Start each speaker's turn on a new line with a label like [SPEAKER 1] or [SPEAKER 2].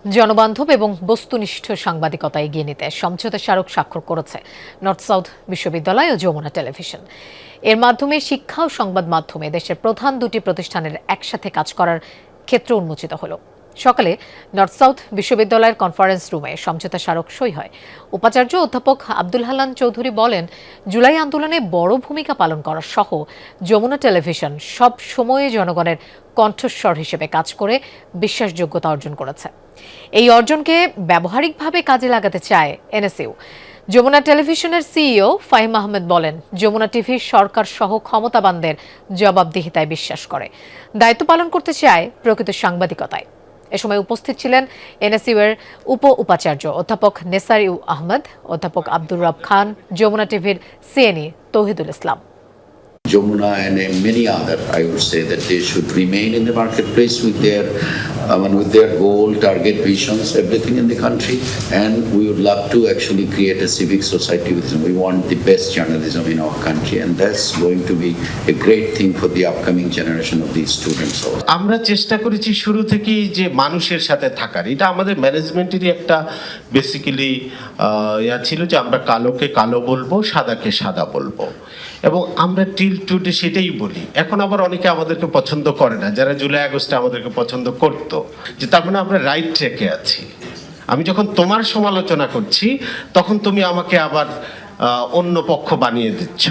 [SPEAKER 1] জনবান্ধব এবং বস্তুনিষ্ঠ সাংবাদিকতা এগিয়ে নিতে সমঝোতা স্মারক স্বাক্ষর করেছে নর্থ সাউথ বিশ্ববিদ্যালয় ও যমুনা টেলিভিশন। এর মাধ্যমে শিক্ষা ও সংবাদ মাধ্যমে দেশের প্রধান দুটি প্রতিষ্ঠানের একসাথে কাজ করার ক্ষেত্র উন্মোচিত হলো। সকালে নর্থ সাউথ বিশ্ববিদ্যালয়ের কনফারেন্স রুমে সমঝোতা স্মারক সই হয়। উপাচার্য অধ্যাপক আব্দুল হান্নান চৌধুরী বলেন, জুলাই আন্দোলনে বড় ভূমিকা পালন করা সহ যমুনা টেলিভিশন সব সময়ে জনগণের কণ্ঠস্বর হিসেবে কাজ করে বিশ্বাসযোগ্যতা অর্জন করেছে। এই অর্জনকে ব্যবহারিকভাবে কাজে লাগাতে চায় এনএসইউ। যমুনা টেলিভিশনের সিইও ফাহিম আহমেদ বলেন, যমুনা টিভি সরকার সহ ক্ষমতাবানদের জবাবদিহিতায় বিশ্বাস করে, দায়িত্ব পালন করতে চায় প্রকৃত সাংবাদিকতায়। এ সময় উপস্থিত ছিলেন এনএসইউ এর উপাচার্য অধ্যাপক নেসার ইউ আহমেদ, অধ্যাপক আব্দুর রব খান, যমুনা টিভির সিএনই Touhidul Islam.
[SPEAKER 2] Jamuna and many other, I would say that they should remain in the marketplace with their goal, target, visions, everything in the country. And we would love to actually create a civic society with them. We want the best journalism in our country, and that's going to be a great thing for the upcoming generation of these students.
[SPEAKER 3] আমরা চেষ্টা করেছি শুরু থেকেই যে মানুষের সাথে থাকার, এটা আমাদের ম্যানেজমেন্টেরই একটা বেসিক্যালি ছিল যে আমরা কালোকে কালো বলবো, সাদাকে সাদা বলবো, এবং আমরা টিল টুডে সেটাই বলি। এখন আবার অনেকে আমাদেরকে পছন্দ করে না, যারা জুলাই আগস্টে আমাদেরকে পছন্দ করতো, যে তার মানে আমরা রাইট ট্র্যাকে আছি। আমি যখন তোমার সমালোচনা করছি তখন তুমি আমাকে আবার অন্য পক্ষ বানিয়ে দিচ্ছ।